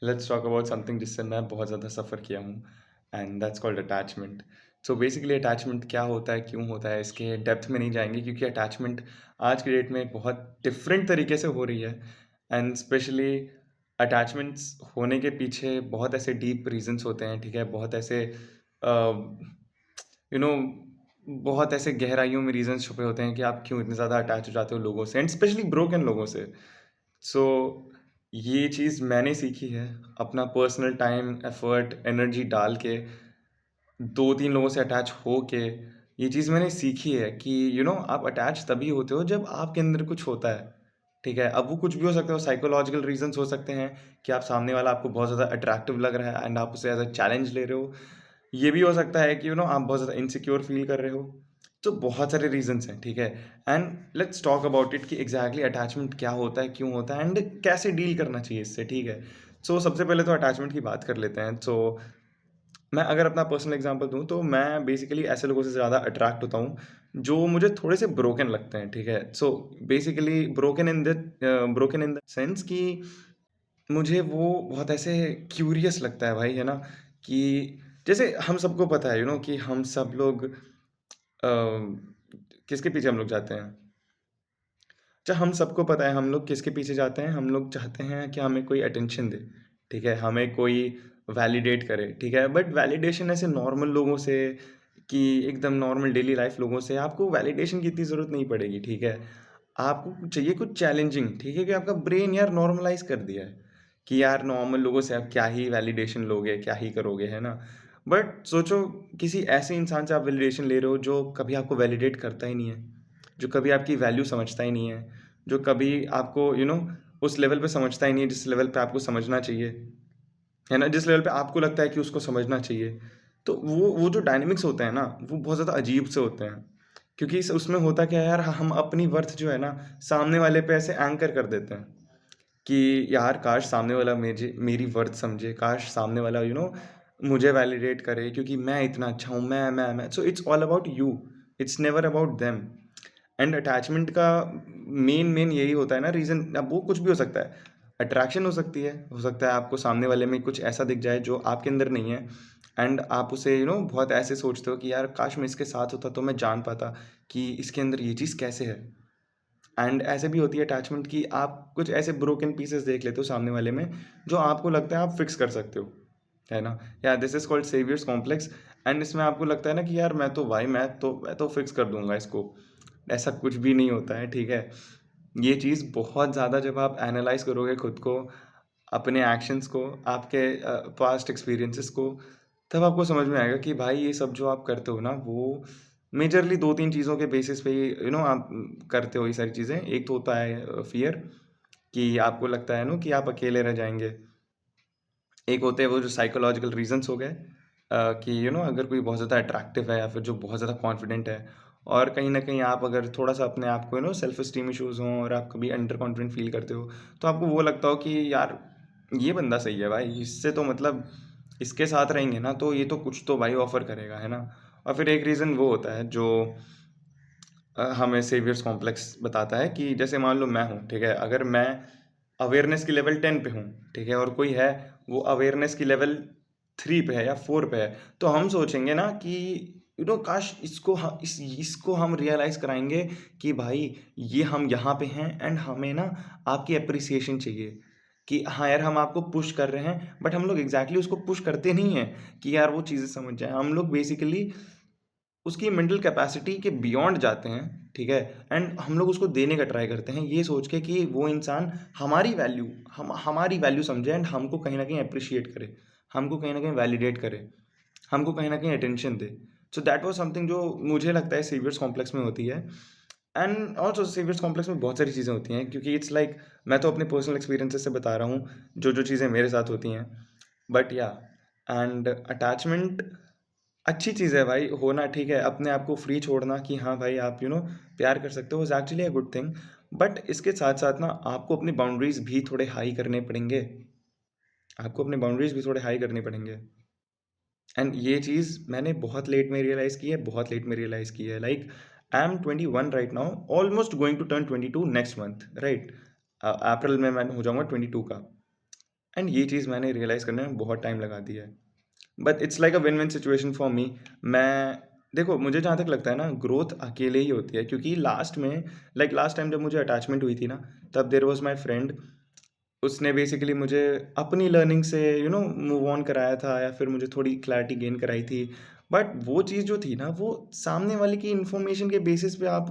Let's talk about something जिससे मैं बहुत ज़्यादा सफ़र किया हूँ and that's called attachment. So basically attachment क्या होता है, क्यों होता है, इसके डेप्थ में नहीं जाएंगे क्योंकि अटैचमेंट आज की डेट में बहुत डिफरेंट तरीके से हो रही है एंड स्पेशली अटैचमेंट्स होने के पीछे बहुत ऐसे डीप रीजंस होते हैं, ठीक है। बहुत ऐसे यू नो बहुत ऐसे गहराइयों में रीजंस छुपे होते हैं कि आप क्यों इतने ज़्यादा अटैच हो जाते हो लोगों से एंड स्पेशली ब्रोकन लोगों से। सो ये चीज़ मैंने सीखी है अपना पर्सनल टाइम, एफर्ट, एनर्जी डाल के 2-3 लोगों से अटैच होके। ये चीज़ मैंने सीखी है कि आप अटैच तभी होते हो जब आपके अंदर कुछ होता है, ठीक है? अब वो कुछ भी हो सकता है, साइकोलॉजिकल रीज़न्स हो सकते हैं कि आप सामने वाला आपको बहुत ज़्यादा अट्रैक्टिव लग रहा है एंड आप उसे एज़ अ चैलेंज ले रहे हो। ये भी हो सकता है कि आप बहुत ज़्यादा इनसिक्योर फ़ील कर रहे हो। तो बहुत सारे रीज़न्स हैं, ठीक है? And let's talk about it कि एग्ज़ैक्टली अटैचमेंट क्या होता है, क्यों होता है एंड कैसे डील करना चाहिए इससे, ठीक है? सो सबसे पहले तो अटैचमेंट की बात कर लेते हैं। सो मैं अगर अपना पर्सनल एग्ज़ाम्पल दूँ तो मैं बेसिकली ऐसे लोगों से ज़्यादा अट्रैक्ट होता हूँ, जो मुझे थोड़े से ब्रोकन लगते हैं, ठीक है? So basically broken in the sense कि मुझे वो बहुत ऐसे क्यूरियस लगता है भाई, है ना? कि जैसे हम सबको पता है कि हम सब लोग किसके पीछे हम लोग जाते हैं? अच्छा, हम सबको पता है हम लोग किसके पीछे जाते हैं, हम लोग चाहते हैं कि हमें कोई अटेंशन दे, ठीक है? हमें कोई वैलिडेट करे, ठीक है? बट वैलिडेशन ऐसे नॉर्मल लोगों से कि एकदम नॉर्मल डेली लाइफ़ लोगों से आपको वैलिडेशन की इतनी ज़रूरत नहीं पड़ेगी, ठीक है? आपको चाहिए कुछ चैलेंजिंग, ठीक है? कि आपका ब्रेन यार नॉर्मलाइज़ कर दिया है, कि यार नॉर्मल लोगों से आप क्या ही वैलिडेशन लोगे, क्या ही करोगे, है ना? बट सोचो किसी ऐसे इंसान से आप वैलिडेशन ले रहे हो जो कभी आपको वैलिडेट करता ही नहीं है, जो कभी आपकी वैल्यू समझता ही नहीं है, जो कभी आपको उस लेवल पे समझता ही नहीं है जिस लेवल पे आपको समझना चाहिए, है ना? जिस लेवल पे आपको लगता है कि उसको समझना चाहिए। तो वो जो डायनामिक्स होते हैं ना, वो बहुत ज़्यादा अजीब से होते हैं। क्योंकि इस उसमें होता क्या है यार, हम अपनी वर्थ जो है ना, सामने वाले पे ऐसे एंकर कर देते हैं कि यार काश सामने वाला मेरी मेरी वर्थ समझे, काश सामने वाला मुझे वैलिडेट करे क्योंकि मैं इतना अच्छा हूँ, मैं। So it's all about you, it's never about them. And attachment का मेन यही होता है ना रीज़न। अब वो कुछ भी हो सकता है, अट्रैक्शन हो सकता है आपको सामने वाले में कुछ ऐसा दिख जाए जो आपके अंदर नहीं है एंड आप उसे बहुत ऐसे सोचते हो कि यार काश मैं इसके साथ होता तो मैं जान पाता कि इसके अंदर ये चीज़ कैसे है। एंड ऐसे भी होती है अटैचमेंट कि आप कुछ ऐसे ब्रोकन पीसेस देख लेते हो सामने वाले में जो आपको लगता है आप फिक्स कर सकते हो, है ना? या this is called saviours complex. And इसमें आपको लगता है ना कि यार मैं तो फिक्स कर दूँगा इसको। ऐसा कुछ भी नहीं होता है, ठीक है? ये चीज़ बहुत ज़्यादा जब आप एनालाइज़ करोगे खुद को, अपने एक्शंस को, आपके पास्ट एक्सपीरियंसेस को, तब आपको समझ में आएगा कि भाई ये सब जो आप करते हो ना, वो मेजरली 2-3 चीज़ों के बेसिस पे ही आप करते हो ये सारी चीज़ें। एक तो होता है फ़ियर कि आपको लगता है ना कि आप अकेले रह जाएँगे। एक होते हैं वो जो साइकोलॉजिकल रीज़न्स हो गए कि अगर कोई बहुत ज़्यादा अट्रैक्टिव है या फिर जो बहुत ज़्यादा कॉन्फिडेंट है और कहीं न कहीं आप अगर थोड़ा-सा अपने आप को सेल्फ एस्टीम इश्यूज़ हों और आप कभी अंडर कॉन्फिडेंट फ़ील करते हो, तो आपको वो लगता हो कि यार ये बंदा सही है भाई, इससे तो मतलब इसके साथ रहेंगे ना तो ये तो कुछ तो भाई ऑफ़र करेगा, है ना? और फिर एक रीज़न वो होता है जो हमें सेवियर्स कॉम्प्लेक्स बताता है कि जैसे मान लो मैं हूँ, ठीक है? अगर मैं अवेयरनेस की लेवल 10 पे हूँ, ठीक है? और कोई है वो अवेयरनेस की लेवल 3 पे है या 4 पे है, तो हम सोचेंगे ना कि काश इसको हम रियलाइज़ कराएँगे कि भाई ये हम यहाँ पे हैं एंड हमें ना आपकी एप्रिसिएशन चाहिए कि हाँ यार, हम आपको पुश कर रहे हैं, बट हम लोग एग्ज़ैक्टली उसको पुश करते नहीं हैं कि यार वो चीज़ें समझ जाएँ। हम लोग बेसिकली उसकी मेंटल कैपेसिटी के बियॉन्ड जाते हैं, ठीक है? एंड हम लोग उसको देने का ट्राई करते हैं, ये सोच के कि वो इंसान हमारी वैल्यू समझे एंड हमको कहीं न कहीं एप्रिशिएट करे, हमको कहीं न कहीं वैलिडेट करे, हमको कहीं न कहीं attention they. So that was something जो मुझे लगता है सेवियर्स कॉम्प्लेक्स में होती है। एंड ऑल्सो सेवियर्स कॉम्प्लेक्स में बहुत सारी चीज़ें होती हैं क्योंकि इट्स लाइक मैं तो अपने पर्सनल एक्सपीरियंसेस से बता रहा हूँ, जो चीज़ें मेरे साथ होती हैं। बट या एंड अटैचमेंट अच्छी चीज़ है भाई, होना ठीक है, अपने आप को फ्री छोड़ना कि हाँ भाई आप प्यार कर सकते हो is actually a good thing. But इसके साथ-साथ ना आपको अपनी बाउंड्रीज़ भी थोड़े हाई करने पड़ेंगे। आपको अपने बाउंड्रीज़ भी थोड़े हाई करने पड़ेंगे। एंड ये चीज़ मैंने बहुत लेट में रियलाइज़ की है, बहुत लेट में रियलाइज़ की है। Like I am 21 right now, almost going to turn 22 next month, right? April में मैं हो जाऊँगा 22 का। एंड ये चीज़ मैंने रियलाइज़ करने में बहुत टाइम लगा दिया है। But it's like a win win situation for me. मैं देखो, मुझे जहाँ तक लगता है ना, ग्रोथ अकेले ही होती है, क्योंकि लास्ट में, लाइक लास्ट टाइम जब मुझे अटैचमेंट हुई थी ना, तब देयर वाज़ माय फ्रेंड। उसने बेसिकली मुझे अपनी लर्निंग से मूव ऑन कराया था, या फिर मुझे थोड़ी क्लैरिटी गेन कराई थी। बट वो चीज़ जो थी ना, वो सामने वाले की इन्फॉर्मेशन के बेसिस पे आप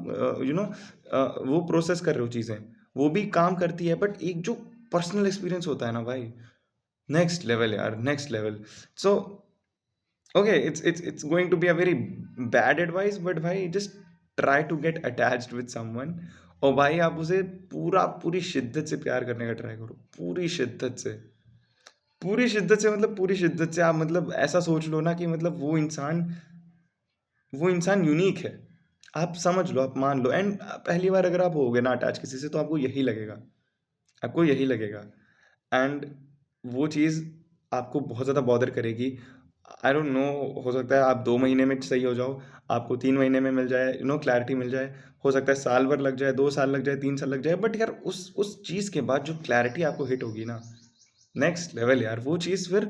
वो प्रोसेस कर रहे हो चीज़ें, वो भी काम करती है, बट एक जो पर्सनल एक्सपीरियंस होता है ना भाई, नेक्स्ट लेवल यार, next level. So okay, it's going to be a very bad advice, but भाई just try to get attached with someone. और भाई आप उसे पूरी शिद्दत से प्यार करने का ट्राई करो, पूरी शिद्दत से। पूरी शिद्दत से मतलब पूरी शिद्दत से, आप मतलब ऐसा सोच लो ना कि मतलब वो इंसान यूनिक है। आप समझ लो, आप मान लो। एंड पहली बार अगर आप होगे ना अटैच किसी से, तो आपको यही लगेगा, आपको यही लगेगा। एंड वो चीज़ आपको बहुत ज़्यादा बॉदर करेगी। आई डोंट नो, हो सकता है आप 2 महीने में सही हो जाओ, आपको 3 महीने में मिल जाए, क्लैरिटी मिल जाए। हो सकता है साल भर लग जाए, 2 साल लग जाए, 3 साल लग जाए, बट यार उस चीज़ के बाद जो क्लैरिटी आपको हिट होगी ना, नेक्स्ट लेवल यार। वो चीज़ फिर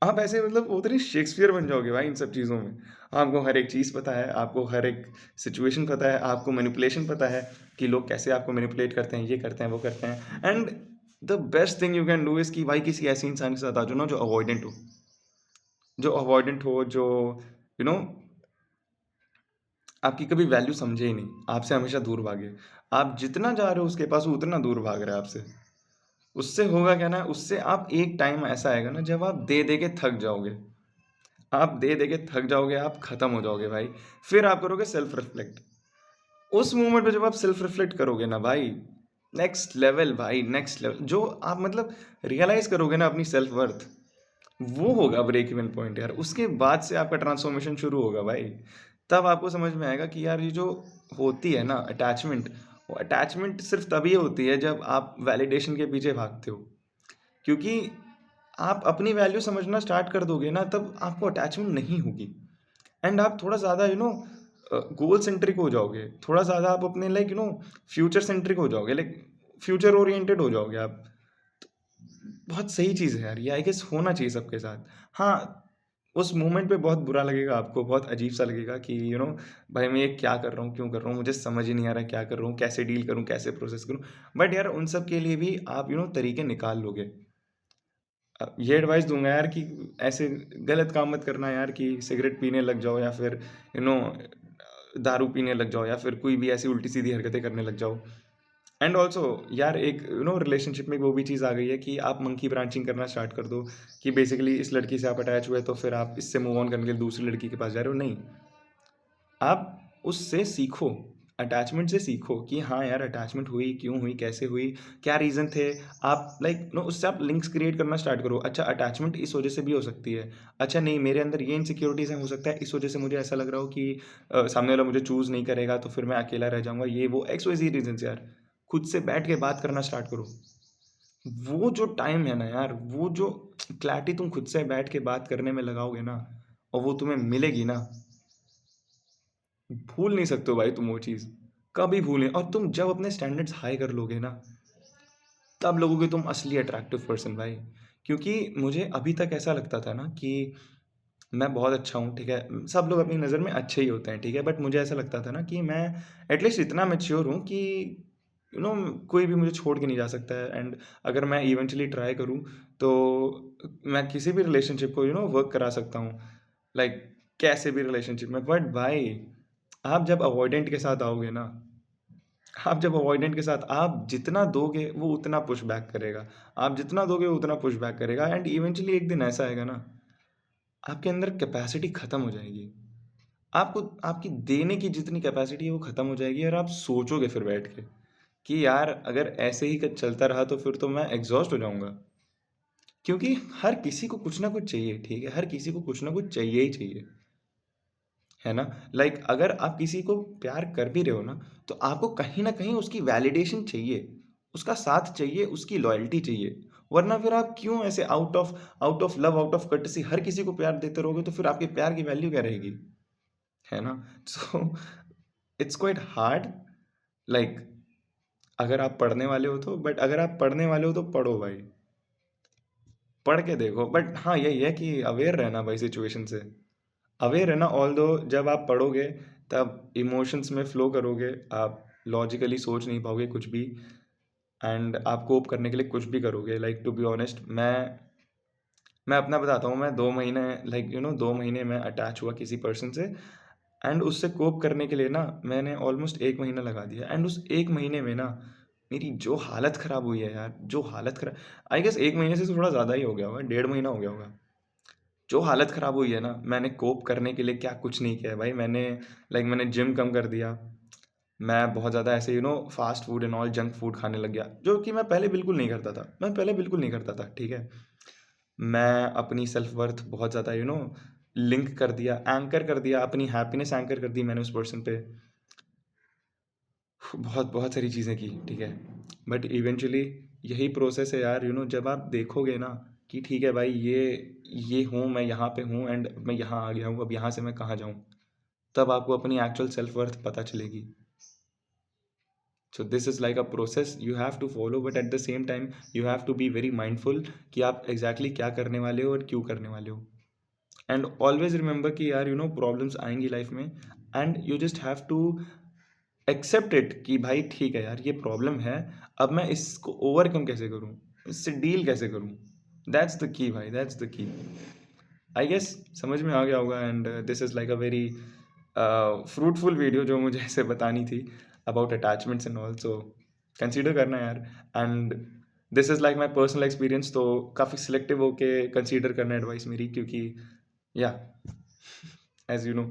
आप ऐसे मतलब वो नहीं, शेक्सपियर बन जाओगे भाई इन सब चीज़ों में। आपको हर एक चीज़ पता है, आपको हर एक सिचुएशन पता है, आपको मैनिपुलेशन पता है कि लोग कैसे आपको मैनिपुलेट करते हैं, ये करते हैं, वो करते हैं। And the best thing you can do is कि भाई किसी ऐसे इंसान के साथ आ जाओ ना, जो जो यू नो आपकी कभी वैल्यू समझे ही नहीं, आपसे हमेशा दूर भागे। आप जितना जा रहे हो उसके पास, वो उतना दूर भाग रहा है आपसे। उससे होगा क्या ना, उससे आप एक टाइम ऐसा आएगा ना, जब आप दे दे के थक जाओगे। आप दे दे के थक जाओगे, आप खत्म हो जाओगे भाई। फिर आप करोगे सेल्फ रिफ्लेक्ट। उस मोमेंट पे जब आप सेल्फ रिफ्लेक्ट करोगे ना भाई, नेक्स्ट लेवल भाई, नेक्स्ट लेवल। जो आप मतलब रियलाइज करोगे ना अपनी सेल्फ वर्थ, वो होगा ब्रेक इवन पॉइंट यार। उसके बाद से आपका ट्रांसफॉर्मेशन शुरू होगा भाई। तब आपको समझ में आएगा कि यार ये जो होती है ना अटैचमेंट, वो अटैचमेंट सिर्फ तभी होती है जब आप वैलिडेशन के पीछे भागते हो। क्योंकि आप अपनी वैल्यू समझना स्टार्ट कर दोगे ना, तब आपको अटैचमेंट नहीं होगी। एंड आप थोड़ा ज़्यादा गोल सेंट्रिक हो जाओगे, थोड़ा ज़्यादा आप अपने लाइक फ्यूचर सेंट्रिक हो जाओगे, लाइक फ्यूचर ओरिएंटेड हो जाओगे आप। बहुत सही चीज़ है यार ये, आई गेस होना चाहिए सबके साथ। हाँ, उस मोमेंट पे बहुत बुरा लगेगा आपको, बहुत अजीब सा लगेगा कि भाई मैं ये क्या कर रहा हूँ, क्यों कर रहा हूँ, मुझे समझ ही नहीं आ रहा क्या कर रहा हूँ, कैसे डील करूँ, कैसे प्रोसेस करूँ। बट यार उन सब के लिए भी आप तरीके निकाल लोगे। ये एडवाइस दूंगा यार कि ऐसे गलत काम मत करना यार, कि सिगरेट पीने लग जाओ, या फिर यू नो दारू पीने लग जाओ, या फिर कोई भी ऐसी उल्टी सीधी हरकतें करने लग जाओ। एंड ऑल्सो यार एक रिलेशनशिप में वो भी चीज़ आ गई है कि आप मंकी ब्रांचिंग करना स्टार्ट कर दो, कि बेसिकली इस लड़की से आप अटैच हुए, तो फिर आप इससे मूव ऑन करने के लिए दूसरी लड़की के पास जा रहे हो। नहीं, आप उससे सीखो, अटैचमेंट से सीखो कि हाँ यार अटैचमेंट हुई, क्यों हुई, कैसे हुई, क्या रीज़न थे। आप लाइक उससे आप लिंक्स क्रिएट करना स्टार्ट करो। अच्छा, अटैचमेंट इस वजह से भी हो सकती है। अच्छा नहीं, मेरे अंदर ये इनसिक्योरिटीज़ हैं, हो सकता है इस वजह से मुझे ऐसा लग रहा हो कि सामने वाला मुझे चूज़ नहीं करेगा, तो फिर मैं अकेला रह जाऊँगा। ये वो एक्स वाई ज़ेड रीज़न्स यार। खुद से बैठ के बात करना स्टार्ट करो। वो जो टाइम है ना यार, वो जो क्लैरिटी तुम खुद से बैठ के बात करने में लगाओगे ना, और वो तुम्हें मिलेगी ना, भूल नहीं सकते हो भाई तुम वो चीज़। कभी भूल नहीं। और तुम जब अपने स्टैंडर्ड्स हाई कर लोगे ना, तब लगोगे तुम असली अट्रैक्टिव पर्सन भाई। क्योंकि मुझे अभी तक ऐसा लगता था ना कि मैं बहुत अच्छा हूँ, ठीक है? सब लोग अपनी नज़र में अच्छे ही होते हैं, ठीक है? बट मुझे ऐसा लगता था ना कि मैं एटलीस्ट इतना मैच्योर हूँ कि कोई भी मुझे छोड़ के नहीं जा सकता है। एंड अगर मैं इवेंचुअली ट्राई करूँ, तो मैं किसी भी रिलेशनशिप को वर्क करा सकता हूँ। लाइक कैसे भी रिलेशनशिप में। बट भाई आप जब अवॉइडेंट के साथ आओगे ना, आप जितना दोगे वो उतना पुश बैक करेगा। आप जितना दोगे वो उतना पुश बैक करेगा। एंड इवेंचुअली एक दिन ऐसा आएगा ना, आपके अंदर कैपेसिटी खत्म हो जाएगी। आपको आपकी देने की जितनी कैपेसिटी है वो खत्म हो जाएगी, और आप सोचोगे फिर बैठ के कि यार अगर ऐसे ही चलता रहा तो फिर तो मैं एग्जॉस्ट हो जाऊंगा। क्योंकि हर किसी को कुछ ना कुछ चाहिए, ठीक है? हर किसी को कुछ ना कुछ चाहिए ही चाहिए, है ना? लाइक अगर आप किसी को प्यार कर भी रहे हो ना, तो आपको कहीं ना कहीं उसकी वैलिडेशन चाहिए, उसका साथ चाहिए, उसकी लॉयल्टी चाहिए। वरना फिर आप क्यों ऐसे out of love, out of courtesy हर किसी को प्यार देते रहोगे, तो फिर आपके प्यार की वैल्यू क्या रहेगी, है ना? So it's quite hard. Like अगर आप पढ़ने वाले हो तो, बट अगर आप पढ़ने वाले हो तो पढ़ो भाई। पढ़ के देखो, बट हाँ यही है कि अवेयर रहना भाई सिचुएशन से, अवेयर रहना। ऑल दो जब आप पढ़ोगे तब इमोशंस में फ्लो करोगे, आप लॉजिकली सोच नहीं पाओगे कुछ भी, एंड आप कोप करने के लिए कुछ भी करोगे। लाइक टू बी ऑनेस्ट, मैं अपना बताता हूँ, मैं 2 महीने, लाइक 2 महीने मैं अटैच हुआ किसी पर्सन से, एंड उससे कोप करने के लिए ना मैंने ऑलमोस्ट 1 महीना लगा दिया, एंड उस 1 महीने में ना मेरी जो हालत ख़राब हुई है यार, जो हालत ख़राब, आई गेस 1 महीने से थोड़ा ज़्यादा ही हो गया होगा, 1.5 महीना हो गया होगा। जो हालत ख़राब हुई है ना, मैंने कोप करने के लिए क्या कुछ नहीं किया है भाई। मैंने जिम कम कर दिया, मैं बहुत ज़्यादा ऐसे fast food and all junk food खाने लग गया, जो कि मैं पहले बिल्कुल नहीं करता था, ठीक है। मैं अपनी सेल्फ वर्थ बहुत ज़्यादा लिंक कर दिया, एंकर कर दिया, अपनी हैप्पीनेस एंकर कर दी मैंने उस पर्सन पे। बहुत बहुत सारी चीज़ें की, ठीक है। बट इवेंचुअली यही प्रोसेस है यार, जब आप देखोगे ना कि ठीक है भाई, ये हूँ, मैं यहाँ पे हूँ, एंड मैं यहाँ आ गया हूँ, अब यहाँ से मैं कहाँ जाऊँ, तब आपको अपनी एक्चुअल सेल्फ वर्थ पता चलेगी। So this is like a process you have to follow, but at the same time you have to be very mindful कि आप एग्जैक्टली क्या करने वाले हो और क्यों करने वाले हो। एंड ऑलवेज रिमेंबर कि यार प्रॉब्लम्स आएंगी लाइफ में, and you just have to accept it कि भाई ठीक है यार, ये प्रॉब्लम है, अब मैं इसको ओवरकम कैसे करूँ, इससे डील कैसे करूँ। दैट्स द की भाई, that's the key. I guess समझ में आ गया होगा, and this is like a very fruitful video जो मुझे ऐसे बतानी थी about attachments and all, so consider करना यार। And this is like my personal experience, तो काफ़ी सिलेक्टिव होके कंसिडर करना एडवाइस मेरी, क्योंकि या एज यू नो